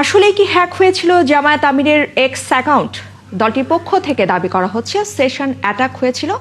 আসলে কি হ্যাক হয়েছিল জামায়াত আমিরের এক্স অ্যাকাউন্ট? দলটির পক্ষ থেকে দাবি করা হচ্ছে সেশন অ্যাটাক হয়েছিল।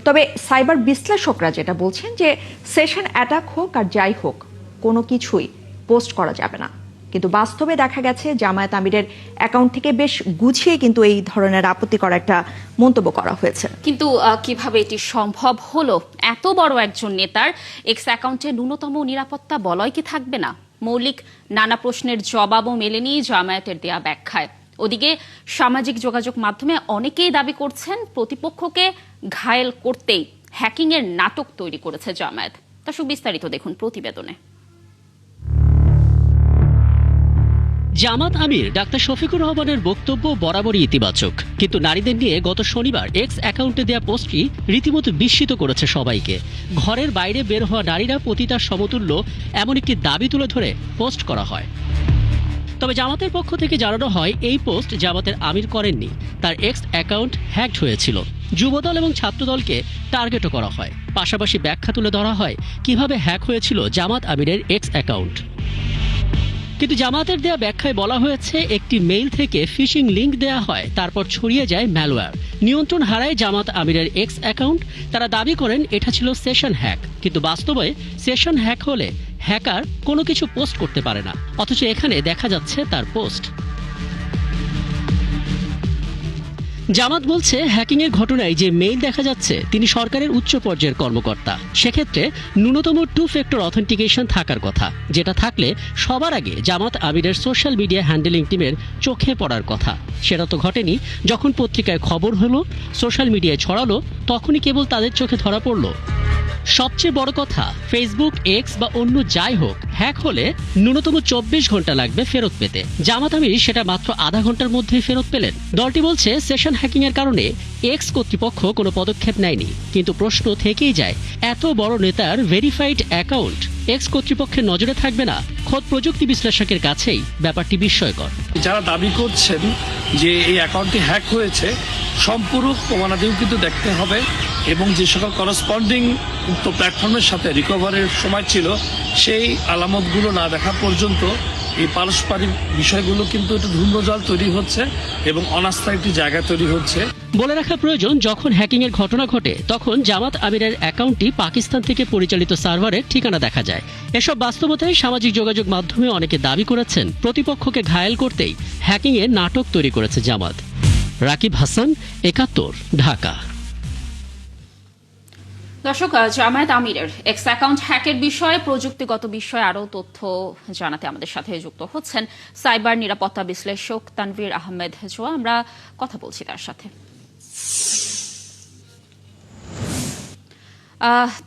তবে সাইবার বিশ্লেষকরা যেটা বলছেন যে সেশন অ্যাটাক হোক আর যাই হোক কোনো কিছুই পোস্ট করা যাবে না। কিন্তু বাস্তবে দেখা গেছে জামায়াত আমিরের অ্যাকাউন্ট থেকে বেশ গুছিয়ে কিন্তু এই ধরনের আপত্তিকর একটা মন্তব্য করা হয়েছে। কিন্তু কিভাবে এটি সম্ভব হলো? এত বড় একজন নেতার এক্স অ্যাকাউন্টে ন্যূনতম নিরাপত্তা বলয় কি থাকবে না? মৌলিক নানা প্রশ্নের জবাবও মেলেনি জামায়াতের দেয়া ব্যাখ্যায়। ওদিকে সামাজিক যোগাযোগ মাধ্যমে অনেকেই দাবি করছেন প্রতিপক্ষকে ঘায়েল করতেই হ্যাকিং এর নাটক তৈরি করেছে জামায়াত। তা সুবিস্তারিত দেখুন প্রতিবেদনে। জামাত আমির ডাক্তার শফিকুর রহমানের বক্তব্য বরাবরই ইতিবাচক, কিন্তু নারীদের নিয়ে গত শনিবার এক্স অ্যাকাউন্টে দেয়া পোস্টটি রীতিমতো বিস্মিত করেছে সবাইকে। ঘরের বাইরে বের হওয়া নারীরা পতিতার সমতুল্য এমন একটি দাবি তুলে ধরে পোস্ট করা হয়। তবে জামাতের পক্ষ থেকে জানানো হয় এই পোস্ট জামাতের আমির করেননি, তার এক্স অ্যাকাউন্ট হ্যাকড হয়েছিল। যুবদল এবং ছাত্রদলকে টার্গেটও করা হয়। পাশাপাশি ব্যাখ্যা তুলে ধরা হয় কিভাবে হ্যাক হয়েছিল জামাত আমিরের এক্স অ্যাকাউন্ট। কিন্তু জামাতের দেয়া ব্যাখ্যায় বলা হয়েছে একটি মেইল থেকে ফিশিং লিংক দেয়া হয়, তারপর ছড়িয়ে যায় ম্যালওয়্যার। নিয়ন্ত্রণ হারায় জামাত আমিরের এক্স অ্যাকাউন্ট। তারা দাবি করেন এটা ছিল সেশন হ্যাক, কিন্তু বাস্তবে সেশন হ্যাক হলে হ্যাকার কোনো কিছু পোস্ট করতে পারে না, অথচ এখানে দেখা যাচ্ছে তার পোস্ট। জামাত বলছে হ্যাকিং এর ঘটনায় যে মেইল দেখা যাচ্ছে তিনি সরকারের উচ্চ পর্যায়ের কর্মকর্তা। সেক্ষেত্রে ন্যূনতম 2 ফ্যাক্টর অথেন্টিকেশন থাকার কথা, যেটা থাকলে সবার আগে জামাত আমিরের সোশ্যাল মিডিয়া হ্যান্ডেলিং টিমের চোখে পড়ার কথা। সেটা তো ঘটেনি। যখন পত্রিকায় খবর হলো, সোশ্যাল মিডিয়ায় ছড়ালো, তখনই কেবল তাদের চোখে ধরা পড়লো। সবচেয়ে বড় কথা, ফেসবুক, এক্স বা অন্য যাই হোক হ্যাক হলে ন্যূনতম 24 ঘন্টা লাগবে ফেরত পেতে। জামাত আমির সেটা মাত্র আধা ঘন্টার মধ্যেই ফেরত পেলেন। দলটি বলছে সেশন হ্যাকিং এর কারণে এক্স কর্তৃপক্ষ কোনো পদক্ষেপ নেয়নি। কিন্তু প্রশ্ন থেকেই যায়, এত বড় নেতার ভেরিফাইড অ্যাকাউন্ট এক্স কর্তৃপক্ষের নজরে থাকবে না? খোদ প্রযুক্তি বিশ্লেষকের কাছেই ব্যাপারটি বিস্ময়কর। যারা দাবি করছেন যে এই অ্যাকাউন্টটি হ্যাক হয়েছে, সম্পূরক প্রমাণাদিও কিন্তু দেখতে হবে এবং যে সকল করসপন্ডিং উক্ত প্ল্যাটফর্মের সাথে রিকভারের সময় ছিল সেই আলামতগুলো না দেখা পর্যন্ত এই পারস্পরিক বিষয়গুলো কিন্তু একটু ধূম্রজাল তৈরি হচ্ছে এবং অনাস্থার একটি জায়গা তৈরি হচ্ছে। বলে রাখা প্রয়োজন, যখন হ্যাকিং এর ঘটনা ঘটে তখন জামাত আমিরের অ্যাকাউন্টটি পাকিস্তান থেকে পরিচালিত সার্ভারের ঠিকানা দেখা যায়। এসব বাস্তবতায় সামাজিক যোগাযোগ মাধ্যমে অনেকে দাবি করেছেন প্রতিপক্ষকে ঘায়েল করতেই হ্যাকিং এর নাটক তৈরি করেছে জামাত। রাকিব হাসান, ৭১, ঢাকা। দর্শক, জামায়াত আমিরের এক্স অ্যাকাউন্ট হ্যাকের বিষয়ে প্রযুক্তিগত বিষয়ে আরও তথ্য জানাতে আমাদের সাথে যুক্ত হচ্ছেন সাইবার নিরাপত্তা বিশ্লেষক তানভীর আহমেদ জোয়া। আমরা কথা বলছি তার সাথে।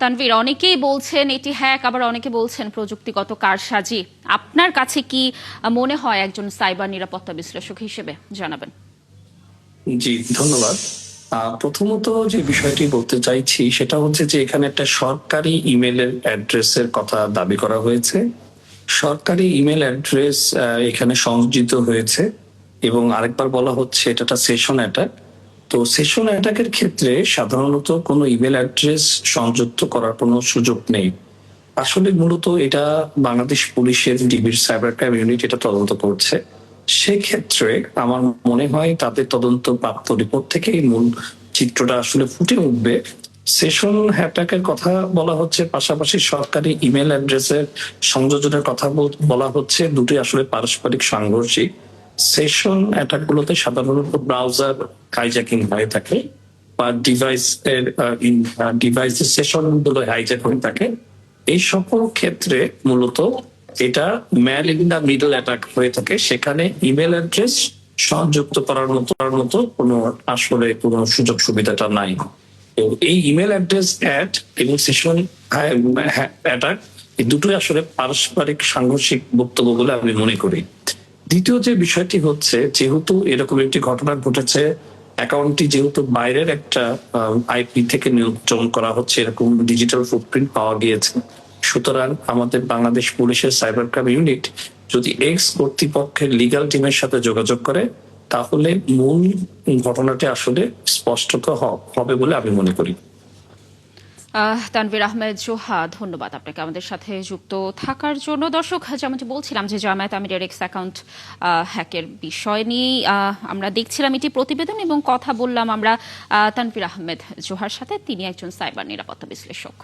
তানভীর, অনেকেই বলছেন এটি হ্যাক, আবার অনেকে বলছেন প্রযুক্তিগত কারসাজি। আপনার কাছে কি মনে হয় একজন সাইবার নিরাপত্তা বিশ্লেষক হিসেবে? জানাবেন। জি, ধন্যবাদ। প্রথমত যে বিষয়টি বলতে চাইছি সেটা হচ্ছে যে এখানে একটা সরকারি ইমেলের অ্যাড্রেসের কথা দাবি করা হয়েছে। সরকারি ইমেল অ্যাড্রেস এখানে সংযোজিত হয়েছে এবং আরেকবার বলা হচ্ছে এটা একটা সেশন অ্যাটাক। তো সেশন অ্যাটাকের ক্ষেত্রে সাধারণত কোনো ইমেল অ্যাড্রেস সংযুক্ত করার কোনো সুযোগ নেই। আসলে মূলত এটা বাংলাদেশ পুলিশের ডিবির সাইবার ক্রাইম ইউনিট এটা তদন্ত করছে। সেক্ষেত্রে আমার মনে হয় তাদের তদন্ত প্রাপ্ত রিপোর্ট থেকেই মূল চিত্রটা আসলে ফুটে উঠবে। সেশন অ্যাটাকের কথা বলা হচ্ছে, পাশাপাশি সরকারি ইমেল অ্যাড্রেসের সংযোজনের কথা বলা হচ্ছে। দুটি আসলে পারস্পরিক সাংঘর্ষিক। সেশন অ্যাটাক গুলোতে সাধারণত ব্রাউজার হাইজ্যাকিং হয়ে থাকে বা ডিভাইসের সেশন গুলো হাইজ্যাক হয়ে থাকে। এই সকল ক্ষেত্রে মূলত এটা man in the middle attack হয়ে থাকে। সেখানে ইমেল অ্যাড্রেস সংযুক্ত করার মতো কোনো আসলে কোনো সুযোগ সুবিধাটা নাই। এই ইমেল অ্যাড্রেস অ্যাড এবং সেশন অ্যাটাক এই দুটোই আসলে পারস্পরিক সাংঘর্ষিক বক্তব্য বলে আমি মনে করি। দ্বিতীয় যে বিষয়টি হচ্ছে, যেহেতু এরকম একটি ঘটনা ঘটেছে, অ্যাকাউন্টটি যেহেতু বাইরের একটা আইপি থেকে নিয়ন্ত্রণ করা হচ্ছে, এরকম ডিজিটাল ফুটপ্রিন্ট পাওয়া গিয়েছে, সুতরাং আমাদের বাংলাদেশ পুলিশের সাইবার ক্রাইম ইউনিট যদি এক্স কর্তৃপক্ষের লিগ্যাল টিমের সাথে যোগাযোগ করে তাহলে মূল ঘটনাটি আসলে স্পষ্ট হবে বলে আমি মনে করি। তানভীর আহমেদ জোহা, ধন্যবাদ আপনাকে আমাদের সাথে যুক্ত থাকার জন্য। দর্শক, যেমনটি বলছিলাম যে জামায়াত আমিরের এক্স অ্যাকাউন্ট হ্যাকের বিষয় নিয়ে আমরা দেখছিলাম এটি প্রতিবেদন এবং কথা বললাম আমরা তানভীর আহমেদ জোহার সাথে। তিনি একজন সাইবার নিরাপত্তা বিশ্লেষক।